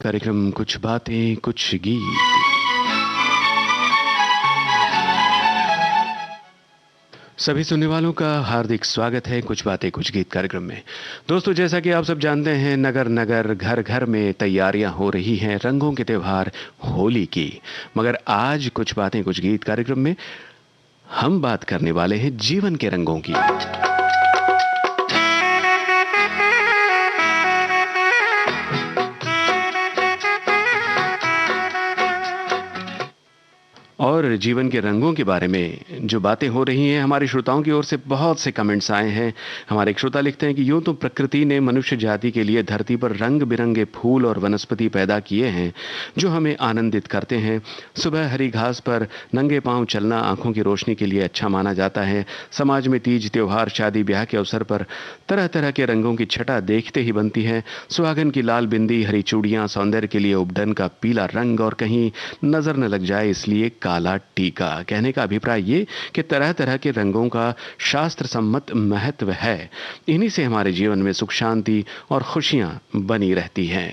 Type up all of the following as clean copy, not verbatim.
कार्यक्रम कुछ बातें कुछ गीत। सभी सुनने वालों का हार्दिक स्वागत है कुछ बातें कुछ गीत कार्यक्रम में। दोस्तों, जैसा कि आप सब जानते हैं, नगर नगर घर घर में तैयारियां हो रही हैं रंगों के त्योहार होली की। मगर आज कुछ बातें कुछ गीत कार्यक्रम में हम बात करने वाले हैं जीवन के रंगों की। और जीवन के रंगों के बारे में जो बातें हो रही हैं, हमारे श्रोताओं की ओर से बहुत से कमेंट्स आए हैं। हमारे एक श्रोता लिखते हैं कि यूं तो प्रकृति ने मनुष्य जाति के लिए धरती पर रंग बिरंगे फूल और वनस्पति पैदा किए हैं जो हमें आनंदित करते हैं। सुबह हरी घास पर नंगे पांव चलना आंखों की रोशनी के लिए अच्छा माना जाता है। समाज में तीज त्योहार शादी ब्याह के अवसर पर तरह तरह के रंगों की छटा देखते ही बनती है। सुहागन की लाल बिंदी, हरी चूड़ियां, सौंदर्य के लिए उपडन का पीला रंग और कहीं नजर न लग जाए इसलिए काला टीका। कहने का अभिप्राय ये कि तरह तरह के रंगों का शास्त्र सम्मत महत्व है। इन्हीं से हमारे जीवन में सुख शांति और खुशियां बनी रहती हैं।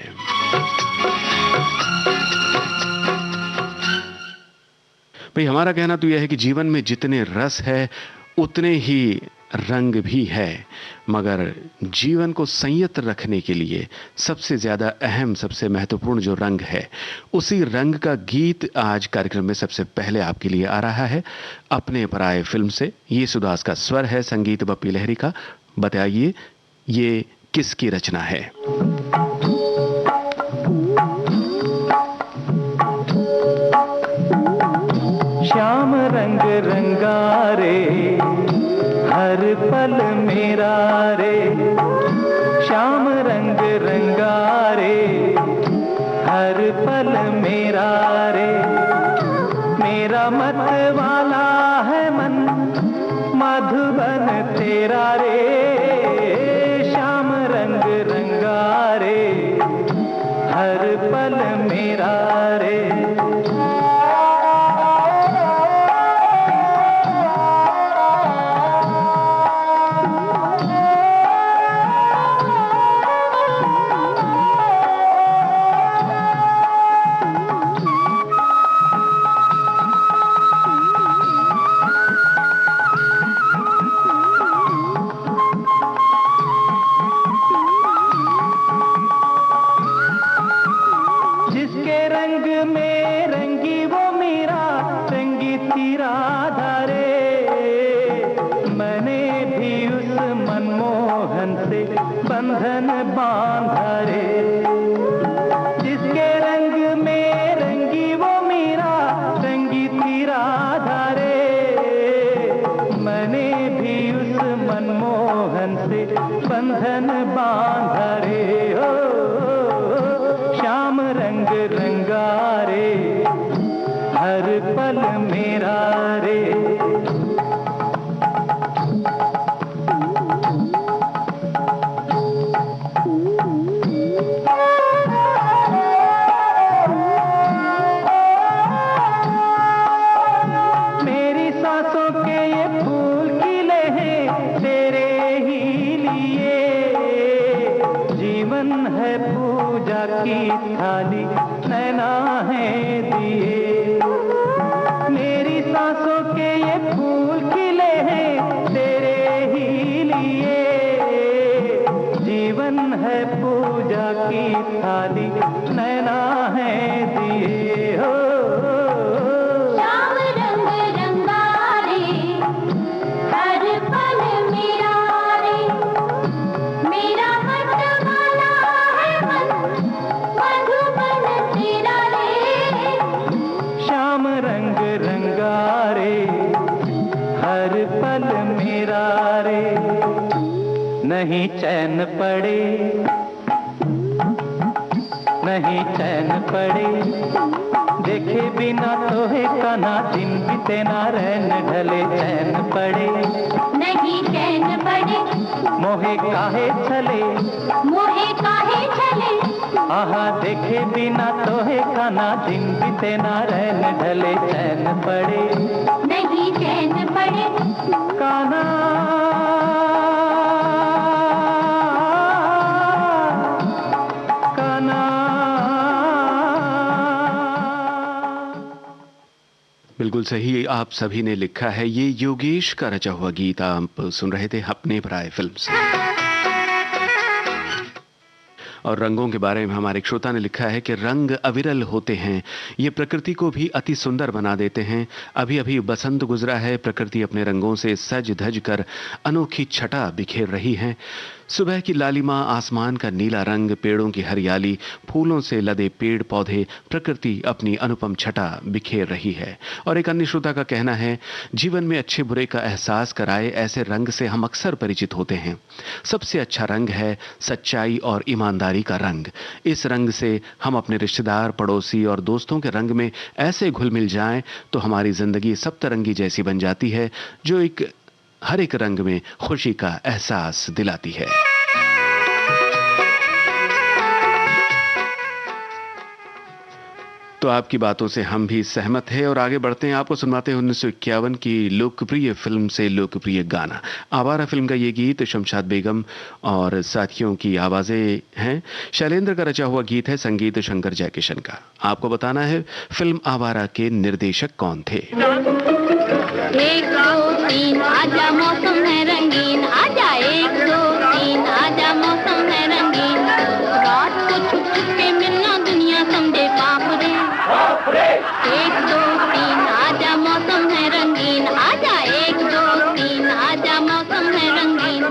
भाई, हमारा कहना तो यह है कि जीवन में जितने रस है उतने ही रंग भी है, मगर जीवन को संयत रखने के लिए सबसे ज्यादा अहम, सबसे महत्वपूर्ण जो रंग है, उसी रंग का गीत आज कार्यक्रम में सबसे पहले आपके लिए आ रहा है। अपने पराए फिल्म से ये सुदास का स्वर है, संगीत बप्पी लहरी का। बताइए ये किसकी रचना है? श्याम रंग रंगारे हर पल मेरा रे, श्याम रंग रंगारे हर पल मेरा रे। मेरा मत वाला है मन मधुबन तेरा रे, श्याम रंग रंगारे हर पल मेरा रे। बंधन बांधा रे, जिसके रंग में रंगी वो मीरा, रंगी थी राधा रे। मैंने भी उस मनमोहन से बंधन बांधा रे। ओ श्याम रंग रंगारे हर पल मेरा रे। की थाली नैना है दिए, मेरी सांसों के ये फूल खिले हैं तेरे ही लिए। जीवन है पूजा की थाली नैना है दिए। हो नहीं चैन पड़े, नहीं चैन पड़े, देखे बिना तोहे काना दिन बीते ना रैन ढले। चैन पड़े, नहीं चैन पड़े, मोहे काहे छले, मोहे काहे छले। आहा देखे बिना तोहे काना दिन बीते ना रैन ढले। चैन पड़े, नहीं चैन पड़े, काना काना बिल्कुल सही आप सभी ने लिखा है। ये योगेश का रचा हुआ गीत आप सुन रहे थे अपने पराए फिल्म से। और रंगों के बारे में हमारे एक श्रोता ने लिखा है कि रंग अविरल होते हैं, ये प्रकृति को भी अति सुंदर बना देते हैं। अभी अभी बसंत गुजरा है, प्रकृति अपने रंगों से सज धज कर अनोखी छटा बिखेर रही है। सुबह की लालिमा, आसमान का नीला रंग, पेड़ों की हरियाली, फूलों से लदे पेड़ पौधे, प्रकृति अपनी अनुपम छटा बिखेर रही है। और एक अन्य श्रोता का कहना है, जीवन में अच्छे बुरे का एहसास कराए ऐसे रंग से हम अक्सर परिचित होते हैं। सबसे अच्छा रंग है सच्चाई और ईमानदारी का रंग। इस रंग से हम अपने रिश्तेदार, पड़ोसी और दोस्तों के रंग में ऐसे घुल मिल जाएं तो हमारी जिंदगी सप्तरंगी जैसी बन जाती है, जो हर एक रंग में खुशी का एहसास दिलाती है। तो आपकी बातों से हम भी सहमत हैं और आगे बढ़ते हैं। आपको सुनवाते हैं 1951 की लोकप्रिय फिल्म से लोकप्रिय गाना। आवारा फिल्म का ये गीत शमशाद बेगम और साथियों की आवाजें हैं। शैलेंद्र का रचा हुआ गीत है, संगीत शंकर जयकिशन का। आपको बताना है फिल्म आवारा के निर्देशक कौन थे। 1 2 3 आजा मौसम है रंगीन, आजा 1 2 3 आजा मौसम है रंगीन, रात को छुप छुप के मिलना दुनिया समझे पाप रे। 1 2 3 आजा मौसम है रंगीन, आजा 1 2 3 आजा मौसम है रंगीन।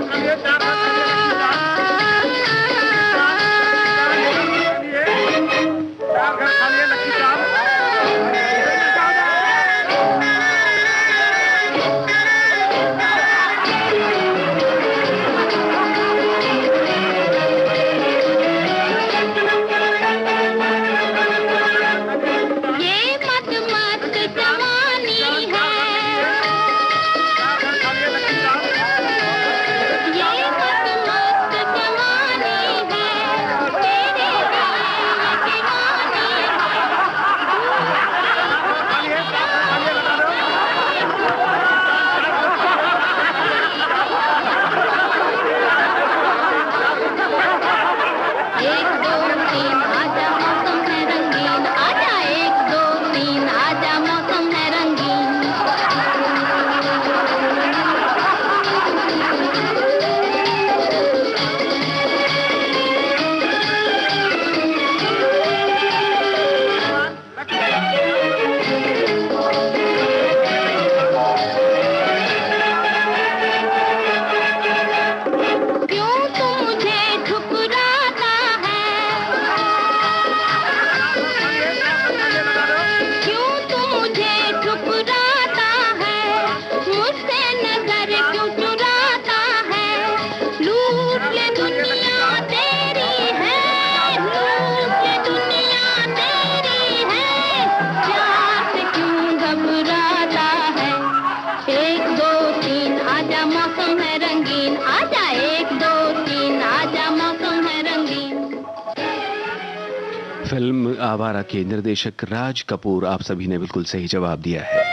फिल्म आवारा के निर्देशक राज कपूर। आप सभी ने बिल्कुल सही जवाब दिया है।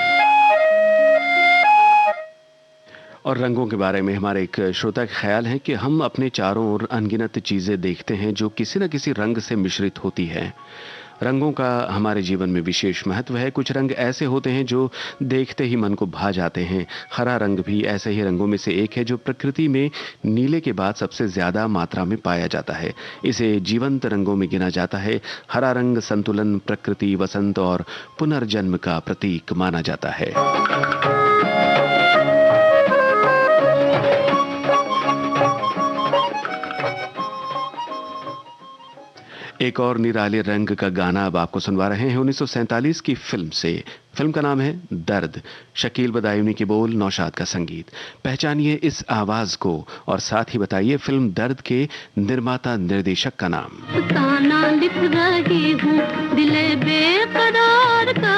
और रंगों के बारे में हमारे एक श्रोता का ख्याल है कि हम अपने चारों ओर अनगिनत चीजें देखते हैं जो किसी न किसी रंग से मिश्रित होती हैं। रंगों का हमारे जीवन में विशेष महत्व है। कुछ रंग ऐसे होते हैं जो देखते ही मन को भा जाते हैं। हरा रंग भी ऐसे ही रंगों में से एक है जो प्रकृति में नीले के बाद सबसे ज्यादा मात्रा में पाया जाता है। इसे जीवंत रंगों में गिना जाता है। हरा रंग संतुलन, प्रकृति, वसंत और पुनर्जन्म का प्रतीक माना जाता है। एक और निराले रंग का गाना अब आपको सुनवा रहे हैं 1947 की फिल्म से। फिल्म का नाम है दर्द। शकील बदायूनी के बोल, नौशाद का संगीत। पहचानिए इस आवाज को और साथ ही बताइए फिल्म दर्द के निर्माता निर्देशक का नाम। ताना लिख रही हूँ दिले बेकरार का,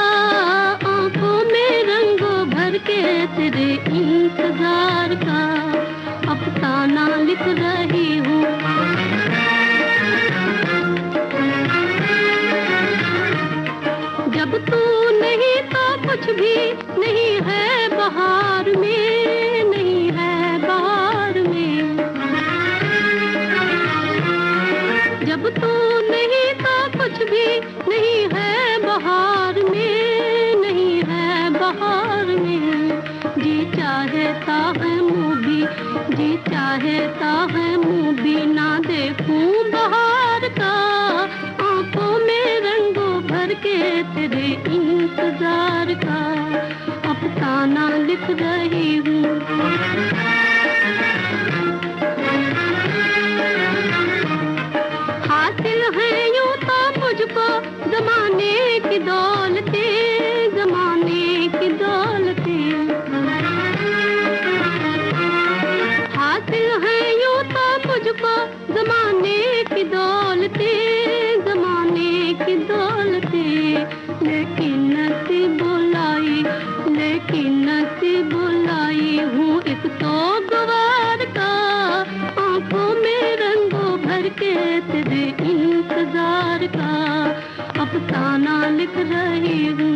आंखों में रंगों भर के तेरे इंतजार का, अफसाना लिख रही हूँ। जब तू नहीं तो कुछ भी नहीं है बहार में, नहीं है बहार में। जब तू नहीं तो कुछ भी नहीं है बहार में, नहीं है चाहता है मुंह भी ना देखूं बहार का, आंखों में रंगों भर के तेरे इंतजार का अफसाना लिख रही हूँ। हासिल है यूं तो मुझको जमाने की दौलतें, जमाने की दौलतें। हासिल है यूं तो मुझको जमाने की दौलतें, जमाने की दौलतें। लेकिन नसीब बुलाई, लेकिन नसीब बुलाई हूँ एक तो गवार का, आंखों में रंगों भर के तेरे इंतजार का अफसाना लिख रही हूँ।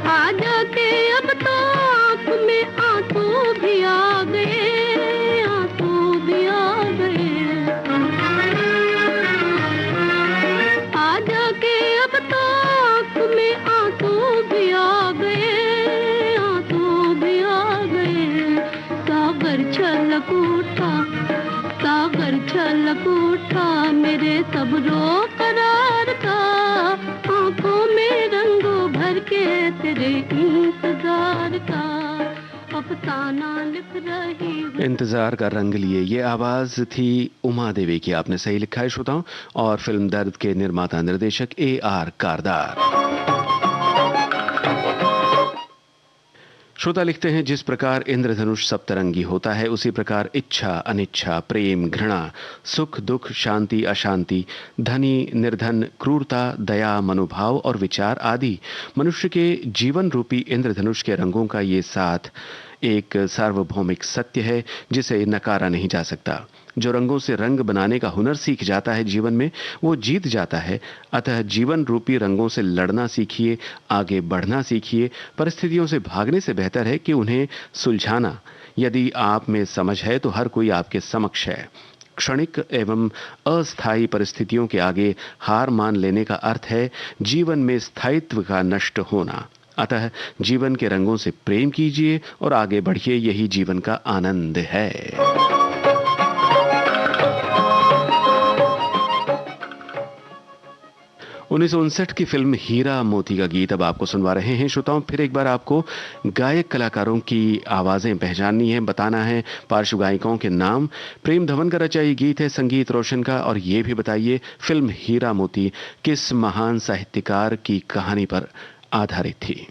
आ जाके अब तो आँख में आंसू भी आ गए, आंसू भी आ गए। आ जाके अब तो आँख में आंसू भी आ गए, आंसू भी आ गए। सागर छलक उठा, सागर छलक उठा मेरे सब्रो करार का, आंखों में रंगों भर के तेरे इंतजार का अफसाना लिख रही हूँ। इंतजार का रंग लिए, ये आवाज थी उमा देवी की। आपने सही लिखा है श्रोताओं। और फिल्म दर्द के निर्माता निर्देशक AR कारदार। श्रोता लिखते हैं, जिस प्रकार इंद्रधनुष सप्तरंगी होता है उसी प्रकार इच्छा अनिच्छा, प्रेम घृणा, सुख दुख, शांति अशांति, धनी निर्धन, क्रूरता दया, मनोभाव और विचार आदि मनुष्य के जीवन रूपी इंद्रधनुष के रंगों का ये साथ एक सार्वभौमिक सत्य है जिसे नकारा नहीं जा सकता। जो रंगों से रंग बनाने का हुनर सीख जाता है जीवन में, वो जीत जाता है। अतः जीवन रूपी रंगों से लड़ना सीखिए, आगे बढ़ना सीखिए। परिस्थितियों से भागने से बेहतर है कि उन्हें सुलझाना। यदि आप में समझ है तो हर कोई आपके समक्ष है। क्षणिक एवं अस्थायी परिस्थितियों के आगे हार मान लेने का अर्थ है जीवन में स्थायित्व का नष्ट होना। अतः जीवन के रंगों से प्रेम कीजिए और आगे बढ़िए, यही जीवन का आनंद है। 1959 की फिल्म हीरा मोती का गीत अब आपको सुनवा रहे हैं श्रोताओं। फिर एक बार आपको गायक कलाकारों की आवाजें पहचाननी है, बताना है पार्श्व गायिकाओं के नाम। प्रेम धवन का रचा ये गीत है, संगीत रोशन का। और ये भी बताइए फिल्म हीरा मोती किस महान साहित्यकार की कहानी पर आधारित थी।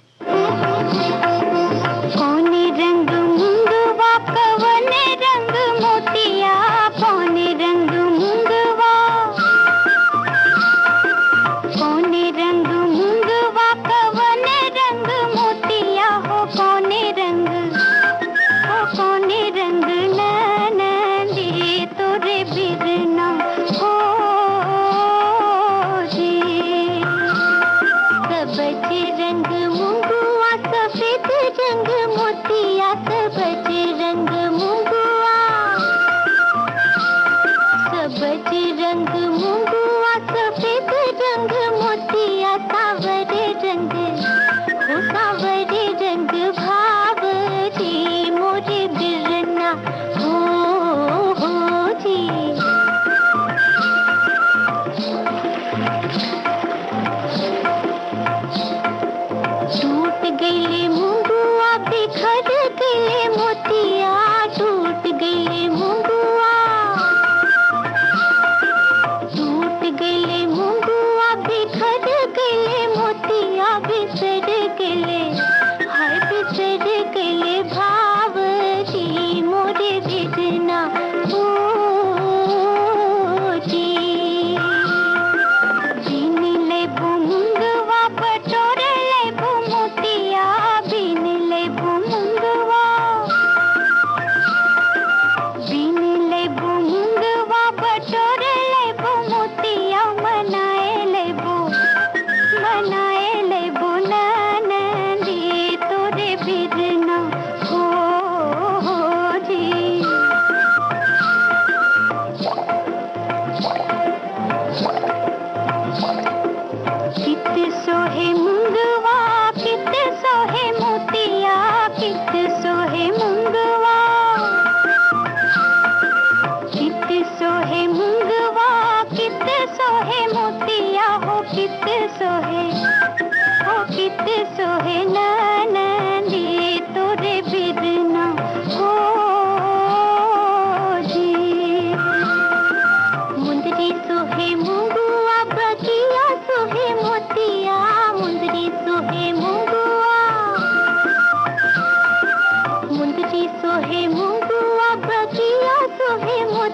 कौन रंग मुंगवा कवन रंग मोतिया, कौन रंग मुंगवा, कौन रंग मुंगवा कवन रंग मोतिया हो, कौन रंग हो, कौन रंग नैनली तोरे बिरना हो जी। कबच रंग मुंगवा सफेद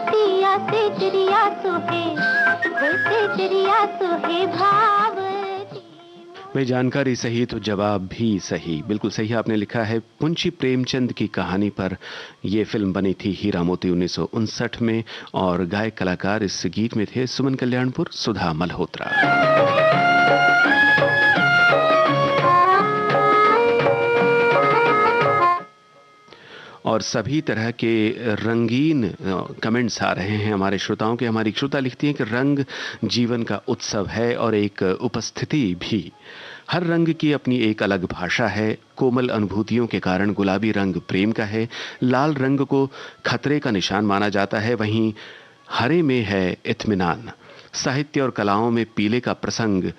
मोतिया से चिड़िया सोहे, वैसे चिड़िया सोहे भाव। भाई जानकारी सही तो जवाब भी सही, बिल्कुल सही आपने लिखा है। मुंशी प्रेमचंद की कहानी पर यह फिल्म बनी थी हीरा मोती 1959 में, और गायक कलाकार इस गीत में थे सुमन कल्याणपुर, सुधा मल्होत्रा। और सभी तरह के रंगीन कमेंट्स आ रहे हैं हमारे श्रोताओं के। हमारी श्रोता लिखती हैं कि रंग जीवन का उत्सव है और एक उपस्थिति भी। हर रंग की अपनी एक अलग भाषा है। कोमल अनुभूतियों के कारण गुलाबी रंग प्रेम का है, लाल रंग को खतरे का निशान माना जाता है, वहीं हरे में है इत्मीनान। साहित्य और कलाओं में पीले का प्रसंग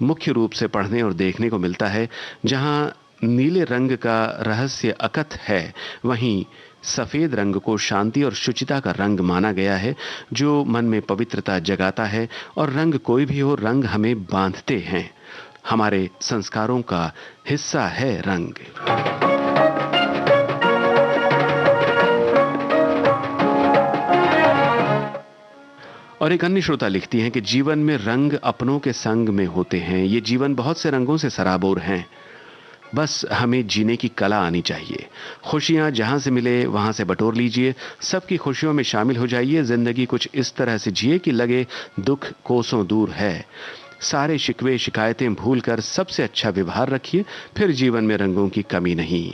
मुख्य रूप से पढ़ने और देखने को मिलता है। जहां नीले रंग का रहस्य अकथ है, वहीं सफेद रंग को शांति और शुचिता का रंग माना गया है, जो मन में पवित्रता जगाता है। और रंग कोई भी हो, रंग हमें बांधते हैं, हमारे संस्कारों का हिस्सा है रंग। और एक अन्य श्रोता लिखती हैं कि जीवन में रंग अपनों के संग में होते हैं। ये जीवन बहुत से रंगों से सराबोर हैं, बस हमें जीने की कला आनी चाहिए। खुशियां जहां से मिले वहां से बटोर लीजिए, सबकी खुशियों में शामिल हो जाइए। जिंदगी कुछ इस तरह से जिए कि लगे दुख कोसों दूर है। सारे शिकवे शिकायतें भूलकर सबसे अच्छा व्यवहार रखिए, फिर जीवन में रंगों की कमी नहीं।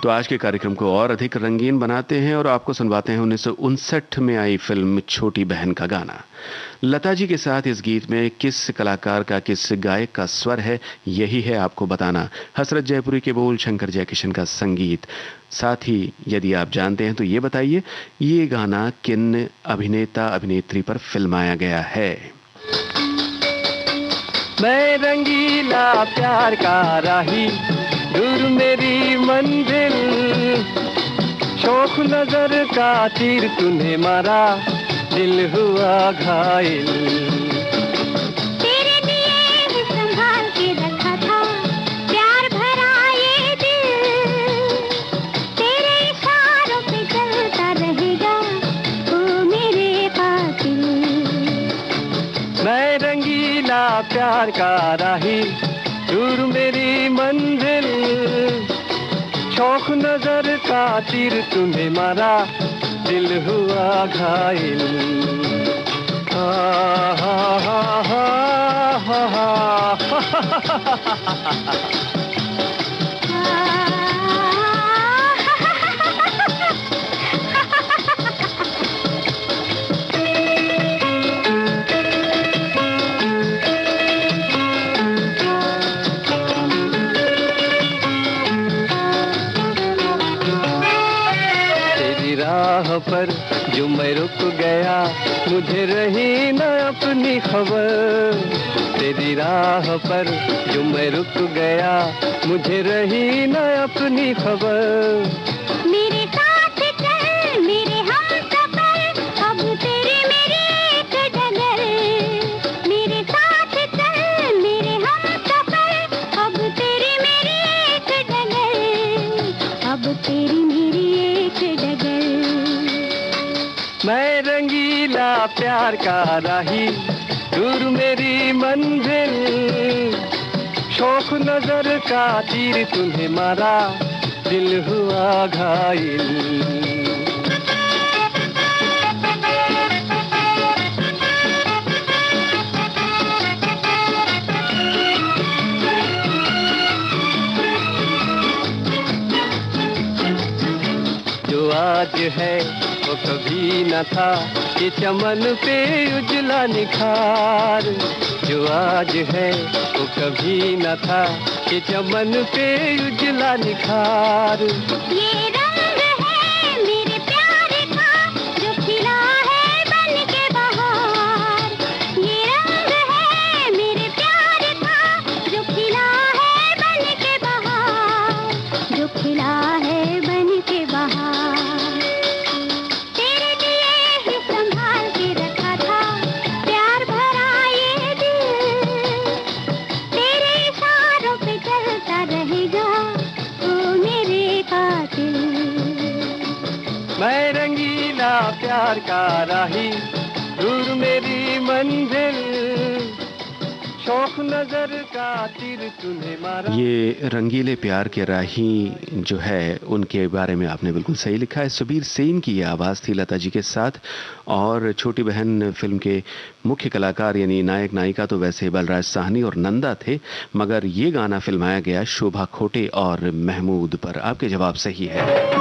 तो आज के कार्यक्रम को और अधिक रंगीन बनाते हैं और आपको सुनवाते हैं 1959 में आई फिल्म छोटी बहन का गाना। लता जी के साथ इस गीत में किस कलाकार का, किस गायक का स्वर है, यही है आपको बताना। हसरत जयपुरी के बोल, शंकर जयकिशन का संगीत। साथ ही यदि आप जानते हैं तो ये बताइए, ये गाना किन अभिनेता अभिनेत्री पर फिल्माया गया है। मैं रंगीला प्यार का राही, दूर मेरी मंजिल, शौक नजर का तीर तूने मारा, दिल हुआ घायल। तेरे लिए ही संभाल के रखा था प्यार भरा ये दिल, तेरे इशारों पे चलता रहेगा ओ मेरे कातिल। मैं रंगीला प्यार का राही, दूर मेरी मंजिल, शौक नजर का तीर तुम्हें मारा, दिल हुआ घायल। हा हा हा हा हा हा। पर जो मैं रुक गया, मुझे रही न अपनी खबर। तेरी राह पर जो मैं रुक गया, मुझे रही न अपनी खबर। मेरे साथ चल मेरे हमसफर, अब तेरी मेरी एक डगर। मेरे साथ चल मेरे हमसफर, अब तेरी मेरी एक डगर। अब तेरी मेरी एक डगर। मैं रंगीला प्यार का राही, दूर मेरी मंजिल, शौक नजर का तीर तुम्हें मारा, दिल हुआ घायल। जो आज है वो कभी न था, ये चमन पे उजला निखार। जो आज है वो कभी न था, ये चमन पे उजला निखार। ये रंग है मेरे प्यार का, जो खिला है बन के बहार। ये रंग है मेरे प्यार का, जो खिला है बन के बहार। जो खिला है बन के बहार। पे चलता रहेगा ओ मेरे कातिल। मैं रंगीला प्यार का राही, दूर मेरी मंजिल, शौक नजर का तीर तूने मारा। ये रंगीले प्यार के राही जो है उनके बारे में आपने बिल्कुल सही लिखा है। सुबीर सेन की ये आवाज़ थी लता जी के साथ, और छोटी बहन फिल्म के मुख्य कलाकार यानी नायक नायिका तो वैसे बलराज साहनी और नंदा थे, मगर ये गाना फिल्माया गया शोभा खोटे और महमूद पर। आपके जवाब सही है।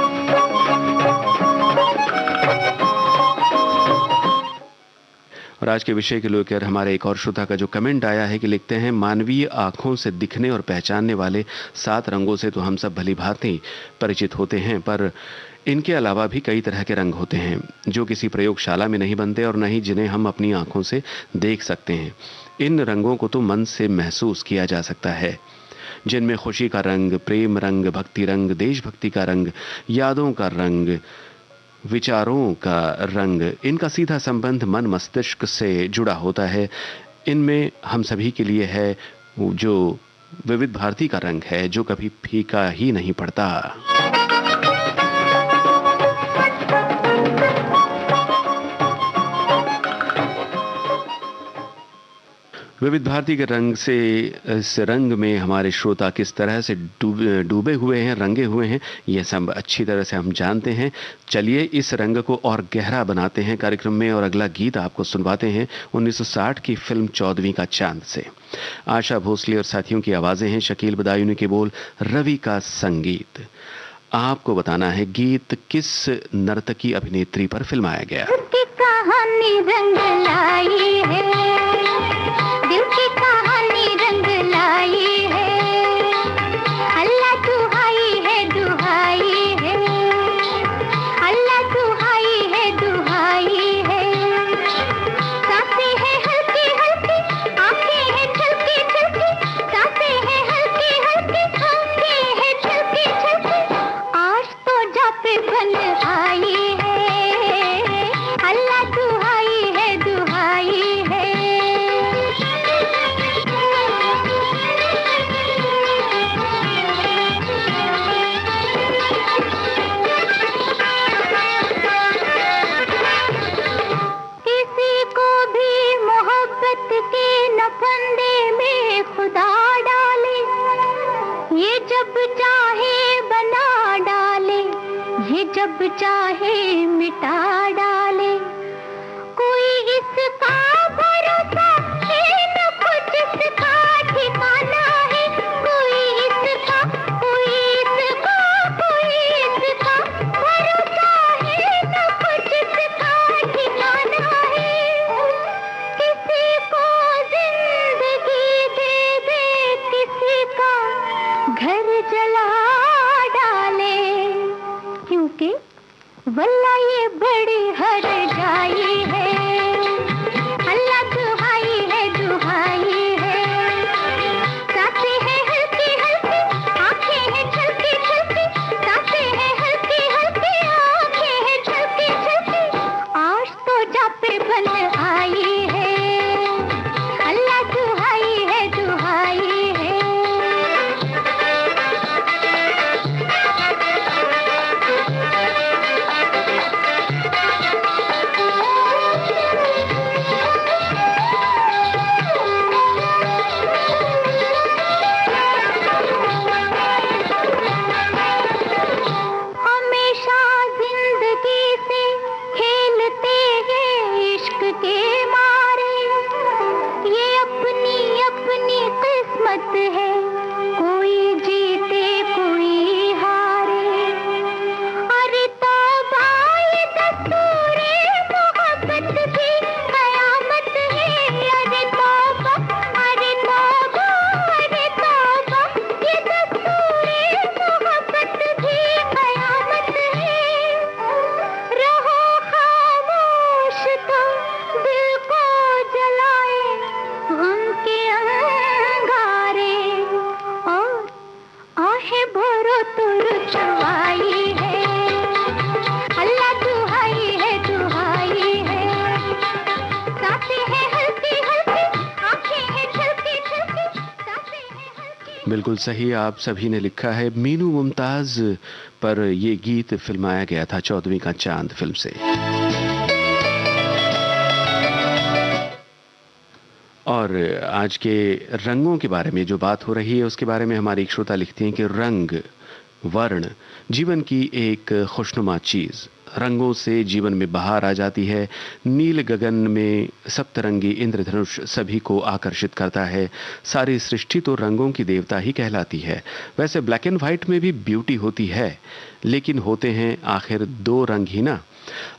और आज के विषय के लेकर हमारे एक और श्रोता का जो कमेंट आया है कि लिखते हैं, मानवीय आंखों से दिखने और पहचानने वाले 7 रंगों से तो हम सब भली भांति परिचित होते हैं, पर इनके अलावा भी कई तरह के रंग होते हैं जो किसी प्रयोगशाला में नहीं बनते और न ही जिन्हें हम अपनी आंखों से देख सकते हैं। इन रंगों को तो मन से महसूस किया जा सकता है, जिनमें खुशी का रंग, प्रेम रंग, भक्ति रंग, देशभक्ति का रंग, यादों का रंग, विचारों का रंग, इनका सीधा संबंध मन मस्तिष्क से जुड़ा होता है। इनमें हम सभी के लिए है जो विविध भारती का रंग है, जो कभी फीका ही नहीं पड़ता। विविध भारती के रंग से, इस रंग में हमारे श्रोता किस तरह से डूबे हुए हैं, रंगे हुए हैं, यह सब अच्छी तरह से हम जानते हैं। चलिए इस रंग को और गहरा बनाते हैं कार्यक्रम में, और अगला गीत आपको सुनवाते हैं 1960 की फिल्म 14वीं का चांद से। आशा भोसले और साथियों की आवाज़ें हैं, शकील बदायूनी के बोल, रवि का संगीत। आपको बताना है गीत किस नर्तकी अभिनेत्री पर फिल्माया गया। कहानी रंग लाई है, दिल की कहानी रंग लाई है, अल्लाह दुहाई है दुहाई है, अल्लाह दुहाई है दुहाई है। सांसें हैं हल्की हल्की, आंखें हैं छलकी छलकी, सांसें हैं हल्की हल्की, आंखें हैं छलकी छलकी, आज तो जा पे बन आई है, अल्लाह दुहाई है दुहाई है। किसी को भी मोहब्बत के न फंदे में खुदा डाले, ये जब चाहे बना डाले, ये जब चाहे मिटा डाले, कोई इसका भरोसा है न कुछ इसका ठिकाना है, कोई इसका भरोसा है न कुछ इसका ठिकाना है। किसी को जिंदगी दे दे, किसी का घर जला डाले, क्योंकि वल्ला ये बड़ी हर जाई है, अल्लाह दुहाई है दुहाई है। सांसें हैं हल्की हल्की, आंखें हैं छलकी छलकी, सांसें हैं हल्की हल्की, आंखें हैं छलकी छलकी, आज तो जा पे बन आई है, अल्लाह दुहाई है दुहाई है। हमेशा जिंदगी से खेलते हैं इश्क के मारे, ये अपनी अपनी किस्मत है, कोई जीते कोई हारे। अरे तौबा ये दस्तूरे मोहब्बत भी कयामत है, अरे तौबा अरे तौबा अरे तौबा, ये दस्तूरे मोहब्बत भी कयामत है। रहो खामोश तो दिल को जलाए गम के अंगारे, और आहे भरो तो रुचवाई है, अल्लाह दुहाई है दुहाई है। सांसें हैं हल्की हल्की, आंखें हैं छलकी छलकी, सांसें हैं हल्की। बिल्कुल सही आप सभी ने लिखा है। मीनू मुमताज पर ये गीत फिल्माया गया था 14वीं का चांद फिल्म से। और आज के रंगों के बारे में जो बात हो रही है उसके बारे में हमारी एक श्रोता लिखती हैं कि रंग, वर्ण जीवन की एक खुशनुमा चीज। रंगों से जीवन में बहार आ जाती है। नील गगन में सप्तरंगी इंद्रधनुष सभी को आकर्षित करता है। सारी सृष्टि तो रंगों की देवता ही कहलाती है। वैसे ब्लैक एंड व्हाइट में भी ब्यूटी होती है, लेकिन होते हैं आखिर दो रंग ही ना।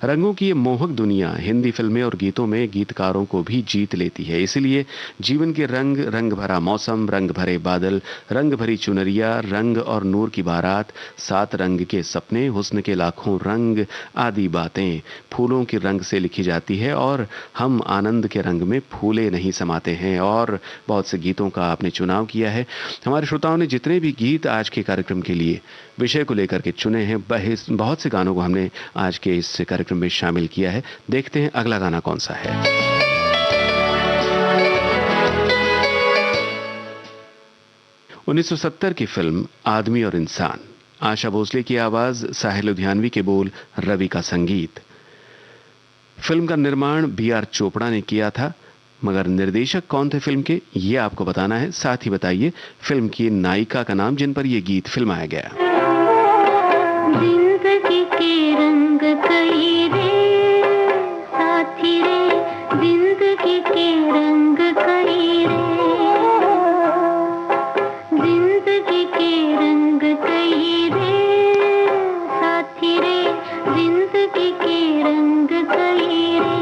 रंगों की ये मोहक दुनिया हिंदी फिल्में और गीतों में गीतकारों को भी जीत लेती है। इसलिए जीवन के रंग, रंग भरा मौसम, रंग भरे बादल, रंग भरी चुनरिया, रंग और नूर की बारात, सात रंग के सपने, हुस्न के लाखों रंग आदि बातें फूलों के रंग से लिखी जाती है और हम आनंद के रंग में फूले नहीं समाते हैं। और बहुत से गीतों का आपने चुनाव किया है। हमारे श्रोताओं ने जितने भी गीत आज के कार्यक्रम के लिए विषय को लेकर के चुने हैं, बहुत से गानों को हमने आज के इस कार्यक्रम में शामिल किया है। देखते हैं अगला गाना कौन सा है। 1970 की फिल्म आदमी और इंसान। आशा भोसले की आवाज, साहिल लुधियानवी के बोल, रवि का संगीत। फिल्म का निर्माण B.R. चोपड़ा ने किया था, मगर निर्देशक कौन थे फिल्म के, ये आपको बताना है। साथ ही बताइए फिल्म की नायिका का नाम जिन पर यह गीत फिल्माया गया। जिंदगी के रंग कई रे साथी रे, जिंदगी के रंग कई रे, जिंदगी के रंग कई रे साथी रे, जिंदगी के रंग कई रे।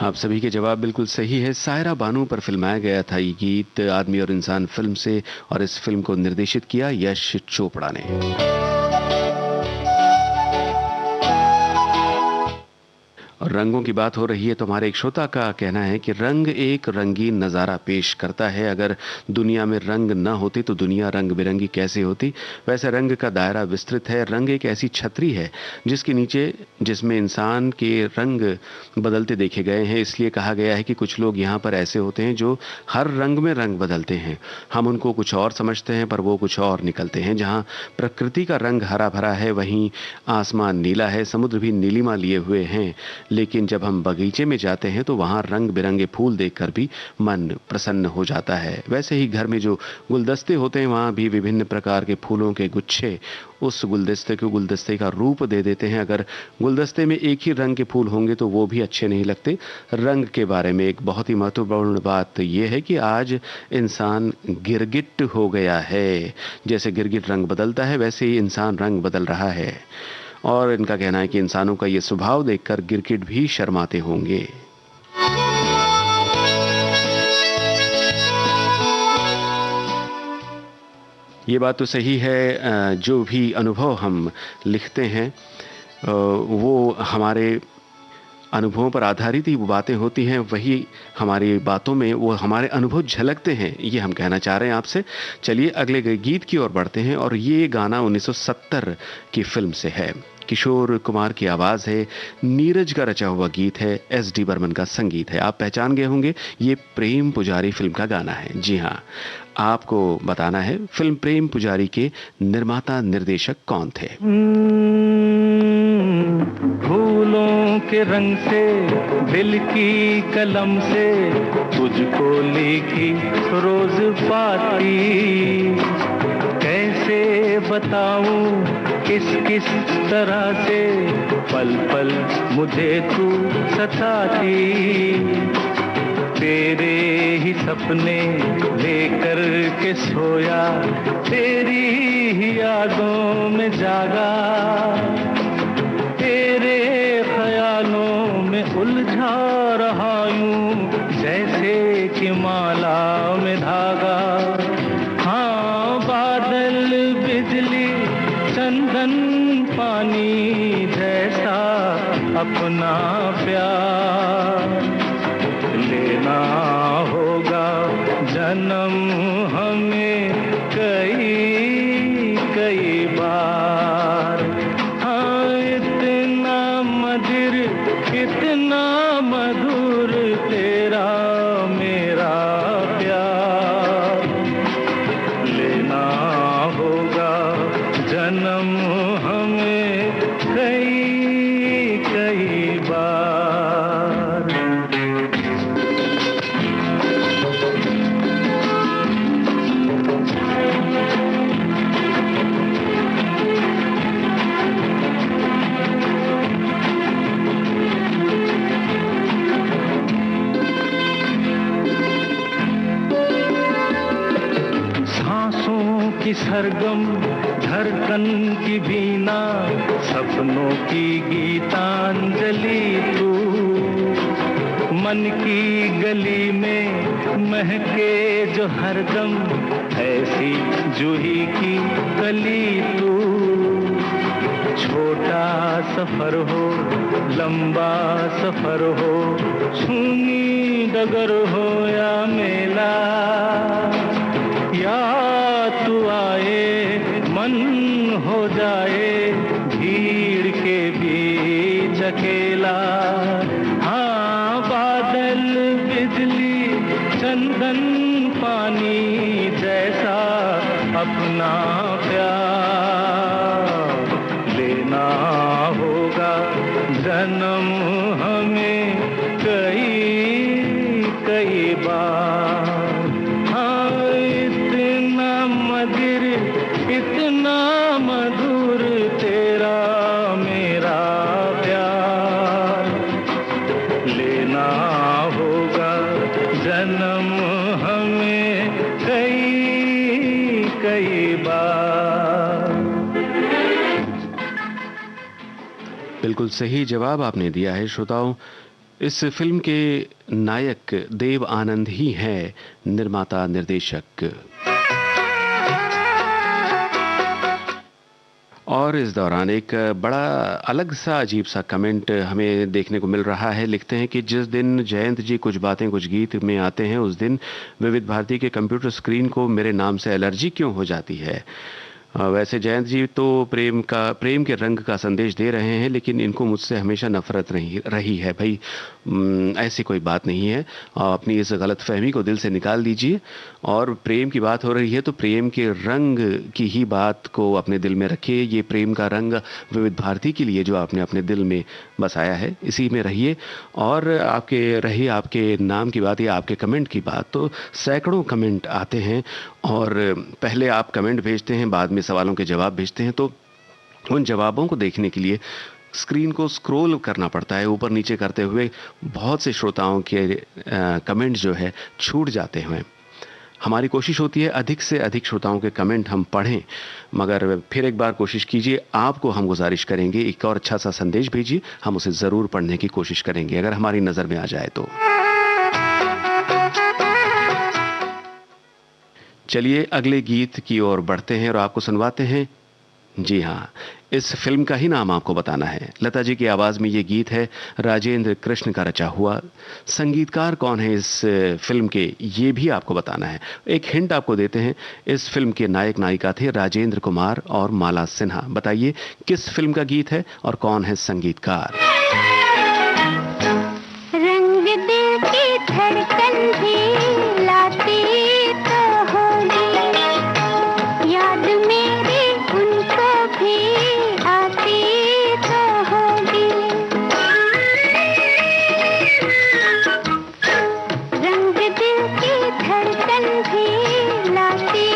आप सभी के जवाब बिल्कुल सही है। सायरा बानू पर फिल्माया गया था ये गीत आदमी और इंसान फिल्म से, और इस फिल्म को निर्देशित किया यश चोपड़ा ने। और रंगों की बात हो रही है तो हमारे एक श्रोता का कहना है कि रंग एक रंगीन नज़ारा पेश करता है। अगर दुनिया में रंग न होते तो दुनिया रंग बिरंगी कैसे होती। वैसे रंग का दायरा विस्तृत है। रंग एक ऐसी छतरी है जिसके नीचे जिसमें इंसान के रंग बदलते देखे गए हैं। इसलिए कहा गया है कि कुछ लोग यहाँ पर ऐसे होते हैं जो हर रंग में रंग बदलते हैं। हम उनको कुछ और समझते हैं पर वो कुछ और निकलते हैं। जहाँ प्रकृति का रंग हरा भरा है वहीं आसमान नीला है, समुद्र भी नीलिमा लिए हुए हैं। लेकिन जब हम बगीचे में जाते हैं तो वहाँ रंग बिरंगे फूल देखकर भी मन प्रसन्न हो जाता है। वैसे ही घर में जो गुलदस्ते होते हैं वहाँ भी विभिन्न प्रकार के फूलों के गुच्छे उस गुलदस्ते का रूप दे देते हैं। अगर गुलदस्ते में एक ही रंग के फूल होंगे तो वो भी अच्छे नहीं लगते। रंग के बारे में एक बहुत ही महत्वपूर्ण बात यह है कि आज इंसान गिरगिट हो गया है। जैसे गिरगिट रंग बदलता है वैसे ही इंसान रंग बदल रहा है। और इनका कहना है कि इंसानों का ये स्वभाव देखकर गिरगिट भी शर्माते होंगे। ये बात तो सही है। जो भी अनुभव हम लिखते हैं वो हमारे अनुभवों पर आधारित ही वो बातें होती हैं, वही हमारी बातों में वो हमारे अनुभव झलकते हैं, ये हम कहना चाह रहे हैं आपसे। चलिए अगले गीत की ओर बढ़ते हैं और ये गाना 1970 की फिल्म से है। किशोर कुमार की आवाज़ है, नीरज का रचा हुआ गीत है, एस.डी. बर्मन का संगीत है। आप पहचान गए होंगे, ये प्रेम पुजारी फिल्म का गाना है। जी हाँ, आपको बताना है फिल्म प्रेम पुजारी के निर्माता निर्देशक कौन थे। फूलों के रंग से, दिल की कलम से तुझको लिखी रोज पाती, कैसे बताऊं किस किस तरह से पल पल मुझे तू सताती, तेरे ही सपने लेकर के सोया, तेरी ही यादों में जागा, तेरे ख्यालों में उलझा रहा यूं जैसे कि माला में धागा। हाँ, बादल बिजली चंदन पानी जैसा अपना प्यार लेना होगा जन्म हमें कई कई बार। हाँ, इतना मधुर इतना मधुर तेरा मेरा प्यार लेना होगा जन्म हमें कई कई बार। सांसों की सरगम धड़कन की बीना, सपनों की गीतांजलि तू, मन की गली में महके जो हरदम ऐसी जूही की कली तू। छोटा सफर हो लंबा सफर हो, सुनी डगर हो या मेला, या तू आए मन हो जाए भीड़ के बीच अकेला। हाँ, बादल बिजली चंदन पानी जैसा अपना प्यार लेना होगा जन्म हमें कई कई बार। हाँ, इतना मधुर इतना मधुर तेरा मेरा प्यार लेना होगा जन्म हमें कई कई बार। बिल्कुल सही जवाब आपने दिया है श्रोताओं। इस फिल्म के नायक देव आनंद ही हैं निर्माता निर्देशक। और इस दौरान एक बड़ा अलग सा अजीब सा कमेंट हमें देखने को मिल रहा है। लिखते हैं कि जिस दिन जयंत जी कुछ बातें कुछ गीत में आते हैं, उस दिन विविध भारती के कंप्यूटर स्क्रीन को मेरे नाम से एलर्जी क्यों हो जाती है। वैसे जयंत जी तो प्रेम के रंग का संदेश दे रहे हैं, लेकिन इनको मुझसे हमेशा नफरत रही है भाई। ऐसी कोई बात नहीं है। अपनी इस गलतफहमी को दिल से निकाल दीजिए। और प्रेम की बात हो रही है तो प्रेम के रंग की ही बात को अपने दिल में रखिए। ये प्रेम का रंग विविध भारती के लिए जो आपने अपने दिल में बसाया है, इसी में रहिए। और आपके नाम की बात या आपके कमेंट की बात, तो सैकड़ों कमेंट आते हैं और पहले आप कमेंट भेजते हैं, बाद में सवालों के जवाब भेजते हैं। तो उन जवाबों को देखने के लिए स्क्रीन को स्क्रॉल करना पड़ता है ऊपर नीचे करते हुए। बहुत से श्रोताओं के कमेंट जो है छूट जाते हैं। हमारी कोशिश होती है अधिक से अधिक श्रोताओं के कमेंट हम पढ़ें, मगर फिर एक बार कोशिश कीजिए। आपको हम गुजारिश करेंगे एक और अच्छा सा संदेश भेजिए, हम उसे ज़रूर पढ़ने की कोशिश करेंगे अगर हमारी नज़र में आ जाए तो। चलिए अगले गीत की ओर बढ़ते हैं और आपको सुनवाते हैं, जी हाँ, इस फिल्म का ही नाम आपको बताना है। लता जी की आवाज में ये गीत है, राजेंद्र कृष्ण का रचा हुआ। संगीतकार कौन है इस फिल्म के, ये भी आपको बताना है। एक हिंट आपको देते हैं, इस फिल्म के नायक नायिका थे राजेंद्र कुमार और माला सिन्हा। बताइए किस फिल्म का गीत है और कौन है संगीतकार। रंग दिल की धड़कन भी लाती तो होगी, याद मेरी उनको भी आती तो होगी। रंग दिल की धड़कन भी लाती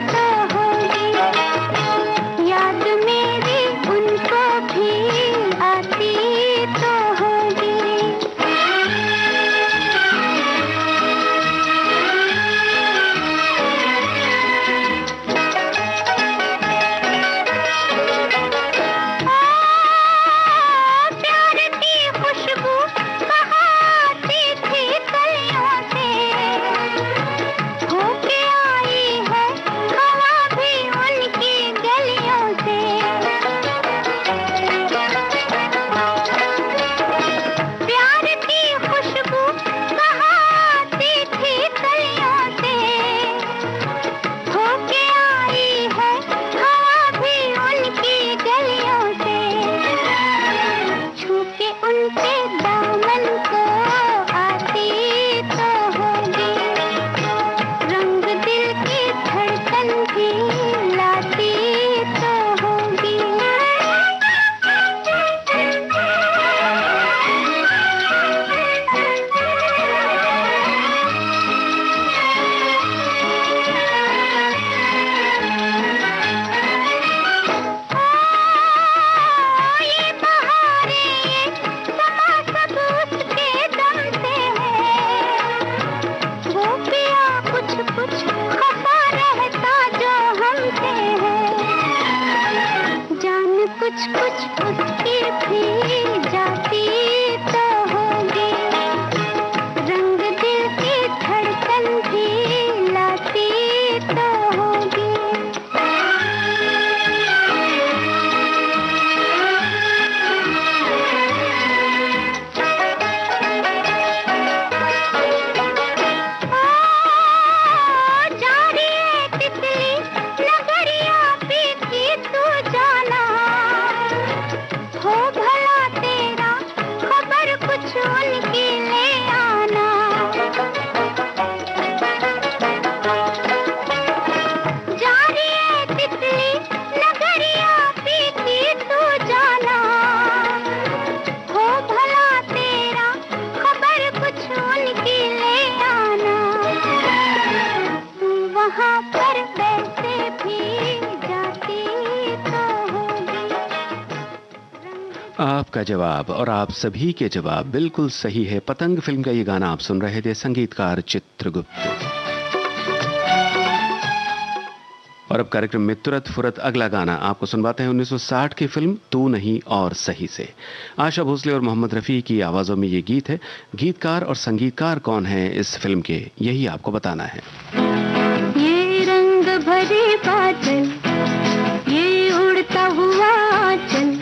तो होगी, याद मेरी उनको भी आती तो होगी। प्यार की खुशबू बहाती थी कलियों से, होके आई है हवा भी उनकी गलियों से। प्यार की खुशबू बहाती थी कलियों से, होके आई है हवा भी उनकी गलियों से। छू के उनके दामन को आती तो होगी, रंग दिल की धड़कन भी लाती तो होगी। ये बहारें ये समा सब उसके दम से है, वो पिया कुछ कुछ खफा रहता जो हमसे है। जान कुछ कुछ उसकी भी जाती तो होगी, रंग दिल की धड़कन भी लाती तो होगी। जा रही है तितली नगरिया पीती तू जाना, हो भला तेरा खबर कुछ उनकी ले आना। जा रही है तितली नगरिया पीती तू जाना, हो भला तेरा खबर कुछ उनकी ले आना। तू वहाँ पर वैसे भी जाती तो होगी। आपका जवाब और आप सभी के जवाब बिल्कुल सही है। पतंग फिल्म का ये गाना आप सुन रहे थे, संगीतकार चित्रगुप्त। और अब कार्यक्रम में तुरंत फुरत अगला गाना आपको सुनवाते हैं 1960 की फिल्म तू नहीं और सही से। आशा भोसले और मोहम्मद रफ़ी की आवाज़ों में ये गीत है। गीतकार और संगीतकार कौन है इस फिल्म के, यही आपको बताना है। ये रंग भरे बादल, ये उड़ता हुआ आंचल,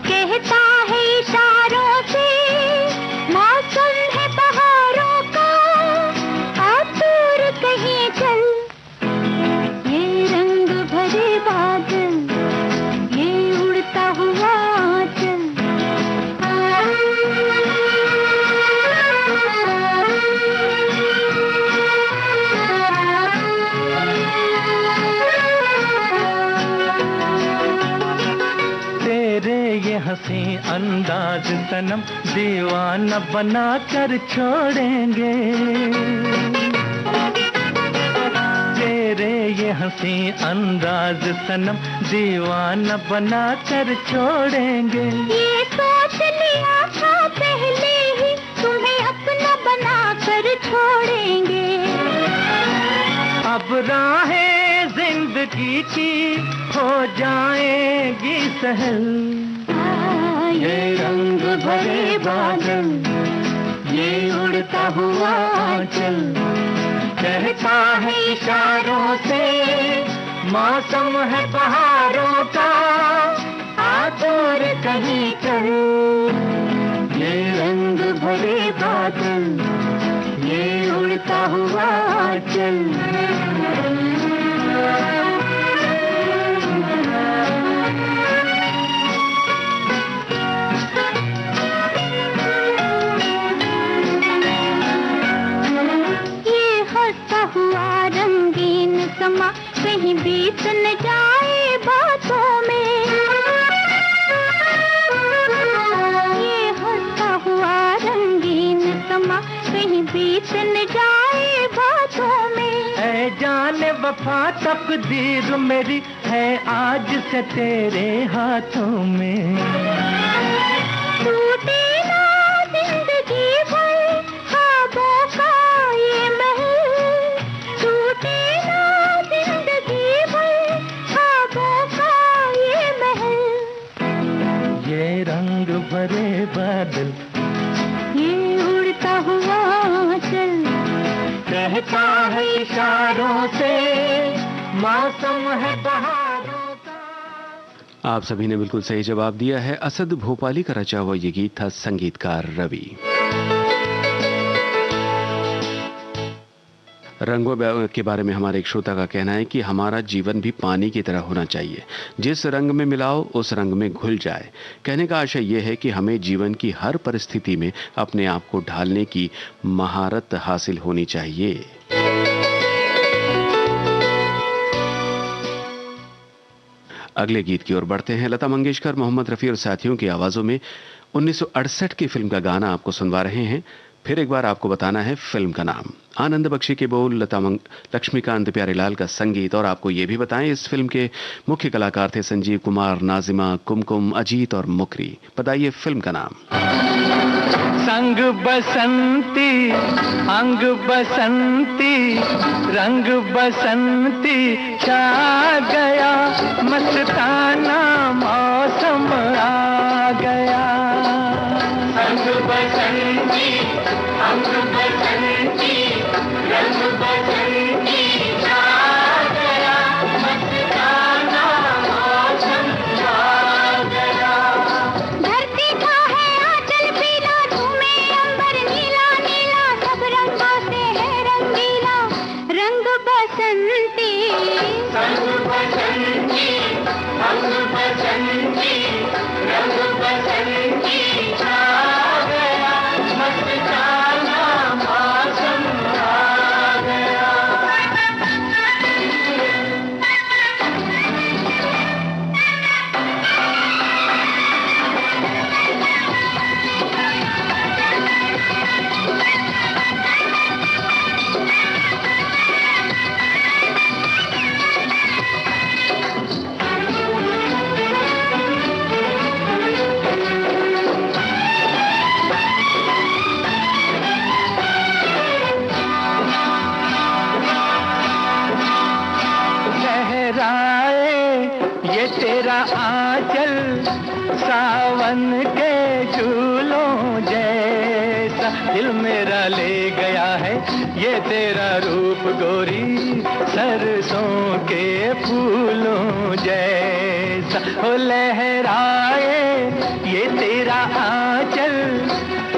कहता है इशारों से मौसम है बहारों का, आ दूर कहीं चल। ये रंग भरे बादल, ये उड़ता हुआ आंचल। तेरे ये हंसी अंदाज सनम दीवाना बना कर छोड़ेंगे। तेरे ये हंसी अंदाज सनम दीवाना बना कर छोड़ेंगे। ये सोच लिया था पहले ही, तुम्हें अपना बना कर छोड़ेंगे। अब राहें जिंदगी की हो जाएगी सहल। ये रंग भरे बादल, ये उड़ता हुआ आंचल, कहता है इशारों से मौसम है बहारों का, चल। समा कहीं बीत न जाए बातों में, ये हंसता हुआ रंगीन समा कहीं बीत न जाए बातों में। ऐ जाने वफा तकदीर मेरी है आज से तेरे हाथों में। टूटे ना जिंदगी भर ख्वाबों का ये महल, टूटे ना जिंदगी भर ख्वाबों का ये महल। ये रंग भरे बादल, ये उड़ता हुआ चल, कहता है इशारों से मौसम है बहारों का। आप सभी ने बिल्कुल सही जवाब दिया है। असद भोपाली का रचा हुआ ये गीत था, संगीतकार रवि। रंगों के बारे में हमारे एक श्रोता का कहना है कि हमारा जीवन भी पानी की तरह होना चाहिए, जिस रंग में मिलाओ उस रंग में घुल जाए। कहने का आशय यह है कि हमें जीवन की हर परिस्थिति में अपने आप को ढालने की महारत हासिल होनी चाहिए। अगले गीत की ओर बढ़ते हैं। लता मंगेशकर, मोहम्मद रफ़ी और साथियों की आवाज़ों में 1968 की फिल्म का गाना आपको सुनवा रहे हैं। फिर एक बार आपको बताना है फिल्म का नाम। आनंद बख्शी के बोल, लक्ष्मीकांत प्यारेलाल का संगीत, और आपको ये भी बताएं इस फिल्म के मुख्य कलाकार थे संजीव कुमार, नाजिमा, कुमकुम, अजीत और मुकरी। बताइए फिल्म का नाम। संग बसंती, अंग बसंती, रंग बसंती छा गया, मस्ताना मौसम आ गया। संग बसंती, अंग बसंती, रंग बसंती छा गया, मस्ताना मौसम आ गया। धरती का है आंचल पीला, झूमे अंबर नीला नीला, सब रंगों से है रंगीला, रंग बसंती। संग बसंती, अंग बसंती, रंग बसंती छा गया, मस्ताना मौसम आ गया। लहराए ये तेरा आंचल, सावन के झूलों जैसा, दिल मेरा ले गया है ये तेरा रूप गोरी, सरसों के फूलों जैसा। ओ लहराए ये तेरा आंचल,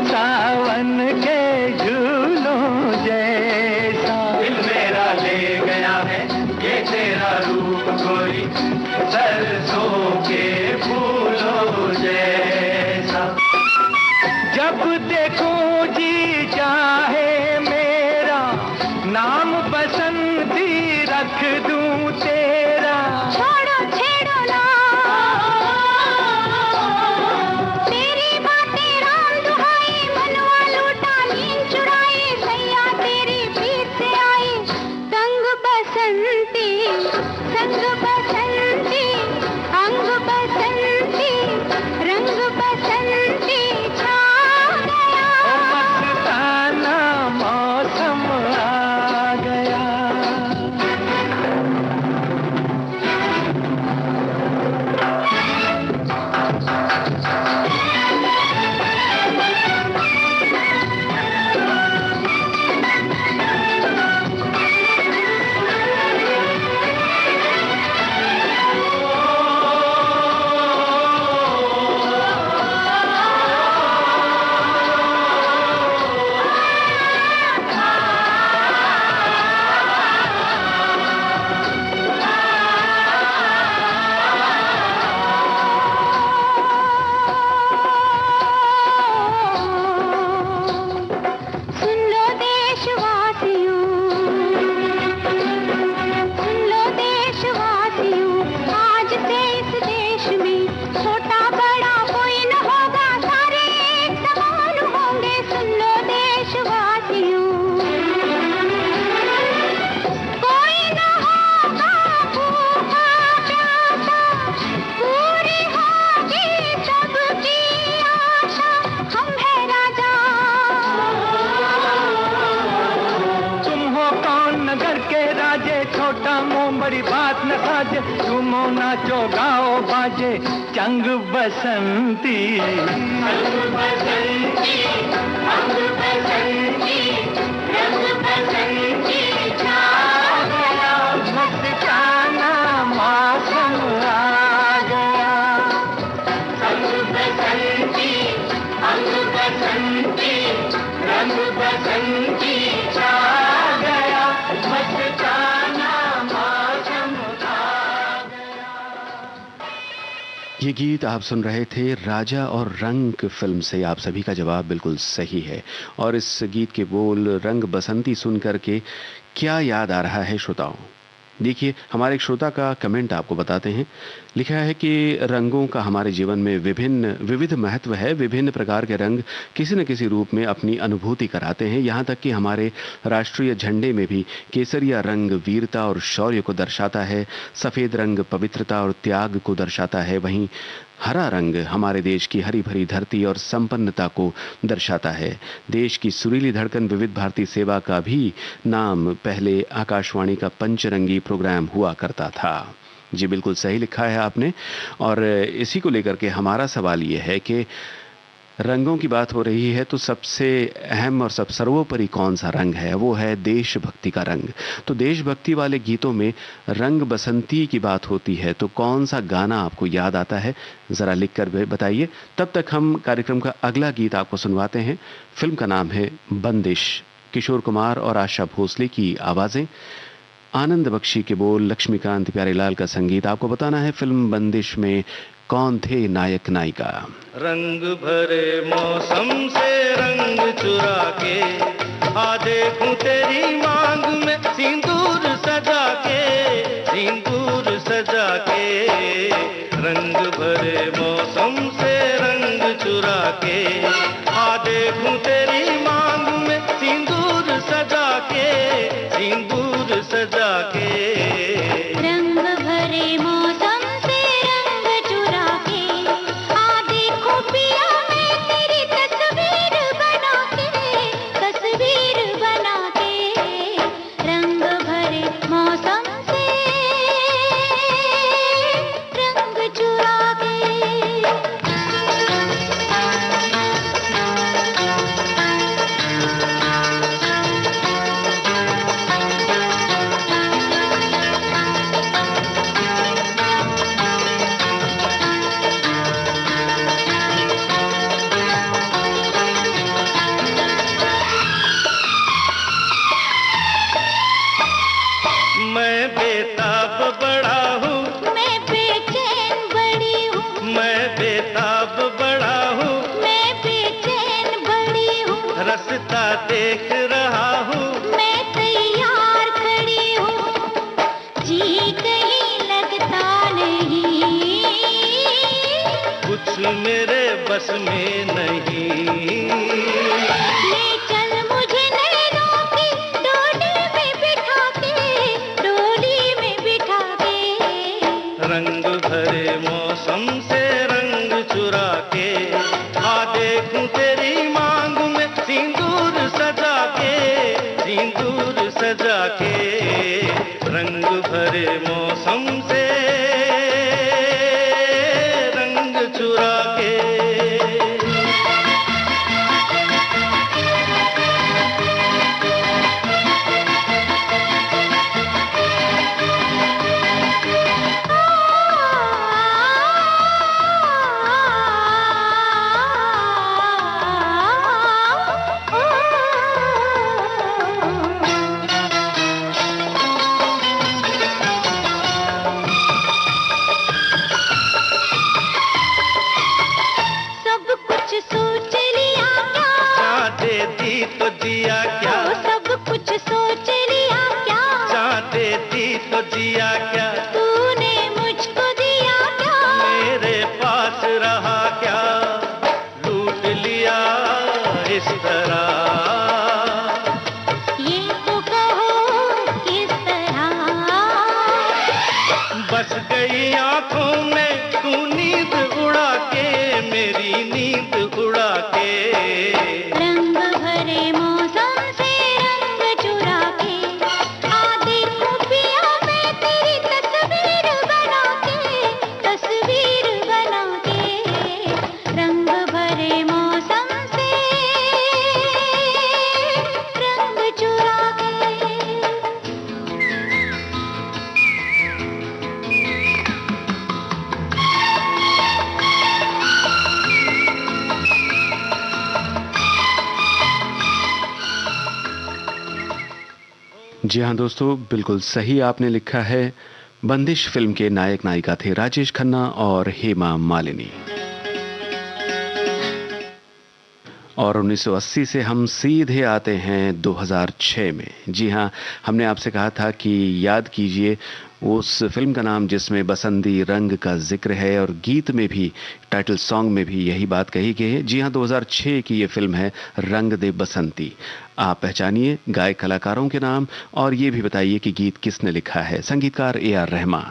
सावन के झूलों जैसा, दिल मेरा ले गया है ये तेरा रूप गोरी, सरसों के फूलों जैसा। जब देखूं जी चाहे मेरा नाम बसंती रख दूं तेरा। छोड़ो छेड़ो ना तेरी बातें राम दुहाई, मनवा लूटा नींद चुराई, सैया तेरी पीठ से आई, संग बसंती, संग बसंती, अंग बसंती, रंग बसंती छा गया, के झूमो नाचो गाओ बाजे चंग बसंती। रंग बसंती, रंग बसंती, रंग बसंती छा गया, मस्ताना मौसम आ गया। रंग बसंती, रंग बसंती, रंग बसंती छा गया, मस्ताना मौसम आ गया। ये गीत आप सुन रहे थे राजा और रंग फिल्म से। आप सभी का जवाब बिल्कुल सही है। और इस गीत के बोल रंग बसंती सुन करके क्या याद आ रहा है श्रोताओं? देखिए, हमारे एक श्रोता का कमेंट आपको बताते हैं। लिखा है कि रंगों का हमारे जीवन में विविध महत्व है। विभिन्न प्रकार के रंग किसी न किसी रूप में अपनी अनुभूति कराते हैं। यहाँ तक कि हमारे राष्ट्रीय झंडे में भी केसरिया रंग वीरता और शौर्य को दर्शाता है। सफ़ेद रंग पवित्रता और त्याग को दर्शाता है। वहीं हरा रंग हमारे देश की हरी भरी धरती और संपन्नता को दर्शाता है। देश की सुरीली धड़कन विविध भारती सेवा का भी नाम पहले आकाशवाणी का पंचरंगी प्रोग्राम हुआ करता था। जी बिल्कुल सही लिखा है आपने। और इसी को लेकर के हमारा सवाल ये है कि रंगों की बात हो रही है तो सबसे अहम और सब सर्वोपरि कौन सा रंग है? वो है देशभक्ति का रंग। तो देशभक्ति वाले गीतों में रंग बसंती की बात होती है तो कौन सा गाना आपको याद आता है? ज़रा लिख कर बताइए। तब तक हम कार्यक्रम का अगला गीत आपको सुनवाते हैं। फिल्म का नाम है बंदिश। किशोर कुमार और आशा भोसले की आवाज़ें, आनंद बख्शी के बोल, लक्ष्मीकांत प्यारेलाल का संगीत। आपको बताना है फिल्म बंदिश में कौन थे नायक नायिका। रंग भरे मौसम से रंग चुरा के आ देखूं तेरी मांग में सिंदूर सजा के, सिंदूर सजा के। रंग भरे मौसम से रंग चुरा के आ देखूं तेरी मांग में सिंदूर सजा के, सिंदूर सजा के। रंग भरे मौसम से रंग चुरा के आ देखो पिया मैं तेरी तस्वीर बना के, तस्वीर बना के। रंग भरे मौसम से रंग चुरा के। मैं बेताब बड़ा हूँ, मैं बेचैन बड़ी हूँ, मैं बेताब बड़ा हूँ, मैं बेचैन बड़ी हूँ। रास्ता देख रहा हूँ, मैं तैयार खड़ी हूँ, जी कहीं लगता नहीं, कुछ मेरे बस में नहीं। ले चल मुझे नैनों की डोली में बिठा के, डोली में बिठा के। रंग भरे मौसम से रंग चुरा के आ देखूं तेरी मांग में सिंदूर सजा के, सिंदूर सजा के। रंग भरे मौसम से रंग चुरा के। सब कुछ सोच लिया क्या? चाह देती तो दिया क्या, सब कुछ सोच लिया क्या? चाह देती तो दिया क्या, तूने मुझको दिया क्या? मेरे पास रहा क्या, लूट लिया इस तरह। ये तो कहो किस तरह? बस गई आंखों में तू नींद उड़ा के, मेरी नींद उड़ा के। रंग भरे मौसम से रंग चुरा के आ देखो पिया मैं तेरी तस्वीर जी हाँ दोस्तों, बिल्कुल सही आपने लिखा है। बंदिश फिल्म के नायक नायिका थे राजेश खन्ना और हेमा मालिनी। और 1980 से हम सीधे आते हैं 2006 में। जी हाँ, हमने आपसे कहा था कि याद कीजिए उस फिल्म का नाम जिसमें बसंती रंग का जिक्र है, और गीत में भी, टाइटल सॉन्ग में भी यही बात कही गई है। जी हाँ, 2006 की ये फिल्म है रंग दे बसंती। आप पहचानिए गायक कलाकारों के नाम और ये भी बताइए कि गीत किसने लिखा है। संगीतकार AR रहमान।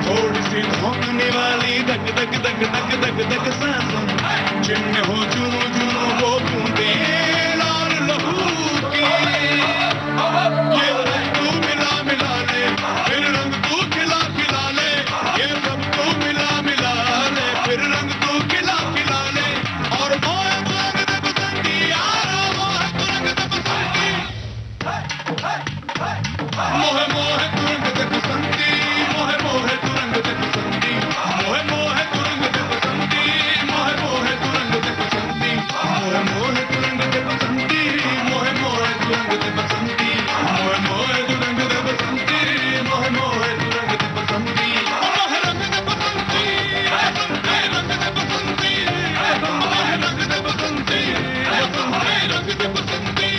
थोड़ी सी धोखने वाली धक धक धक धक धक धक सांसों जिनमें हो जुनू जुनू वो बूंदे लाल लहू की। ये रंग तू मिला मिला ले, फिर रंग तू खिला खिला ले। ये सब तू मिला मिला ले, फिर रंग तू खिला खिला ले। और मोह रंग दे बसंती यारो, मोह तू रंग दे बसंती। मोह मोह तू रंग दे बसंती, मोह मोह तू रंग दे बसंती। मोह मोह तू रंग दे बसंती, मोह मोह तू रंग दे बसंती। मोह मोह तू रंग दे बसंती, मोह मोह तू रंग दे बसंती। मोह मोह तू रंग दे बसंती, मोह मोह तू रंग दे बसंती। मोह रंग दे बसंती, रंग दे बसंती। मोह रंग दे बसंती, रंग दे बसंती।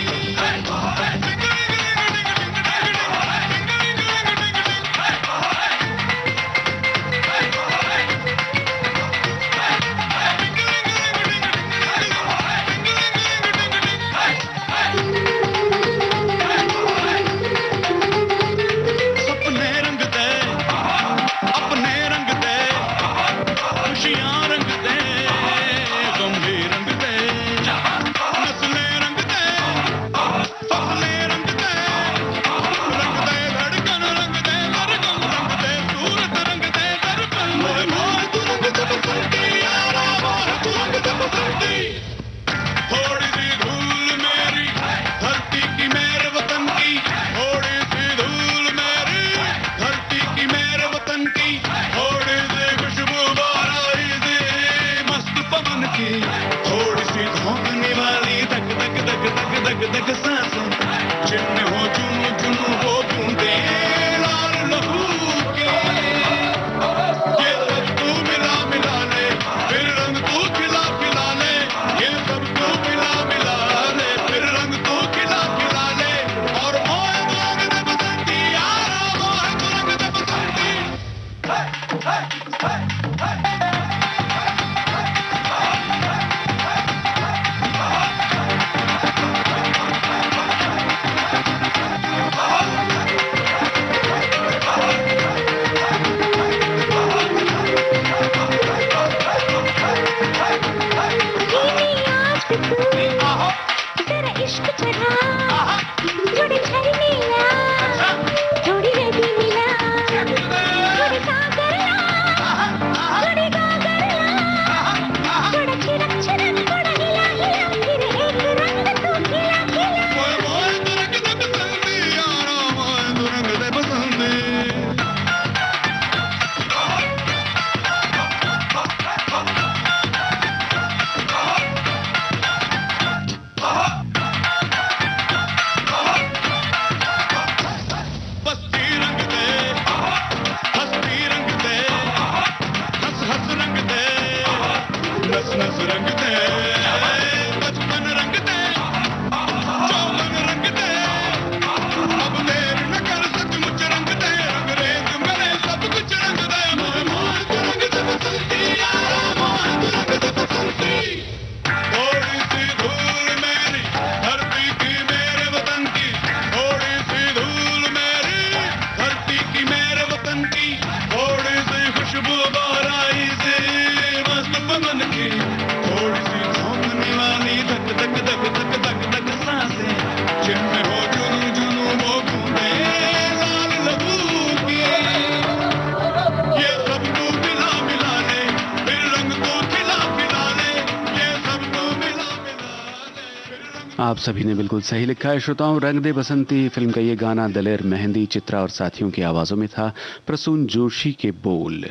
आप सभी ने बिल्कुल सही लिखा है श्रोताओं। रंग दे बसंती फिल्म का ये गाना दलेर मेहंदी, चित्रा और साथियों की आवाज़ों में था, प्रसून जोशी के बोल।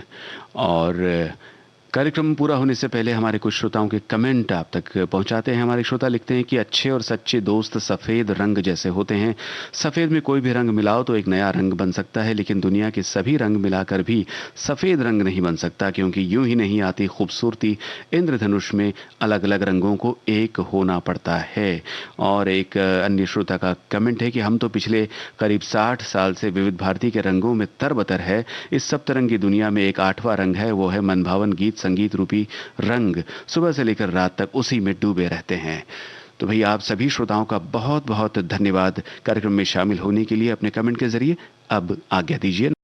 और कार्यक्रम पूरा होने से पहले हमारे कुछ श्रोताओं के कमेंट आप तक पहुंचाते हैं। हमारे श्रोता लिखते हैं कि अच्छे और सच्चे दोस्त सफ़ेद रंग जैसे होते हैं। सफ़ेद में कोई भी रंग मिलाओ तो एक नया रंग बन सकता है, लेकिन दुनिया के सभी रंग मिलाकर भी सफ़ेद रंग नहीं बन सकता, क्योंकि यूं ही नहीं आती खूबसूरती। इंद्रधनुष में अलग अलग रंगों को एक होना पड़ता है। और एक अन्य श्रोता का कमेंट है कि हम तो पिछले करीब 60 साल से विविध भारती के रंगों में तरबतर है। इस सप्तरंगी दुनिया में एक 8वां रंग है, वो है मनभावन गीत संगीत रूपी रंग। सुबह से लेकर रात तक उसी में डूबे रहते हैं। तो भैया आप सभी श्रोताओं का बहुत बहुत धन्यवाद कार्यक्रम में शामिल होने के लिए अपने कमेंट के जरिए। अब आज्ञा दीजिए।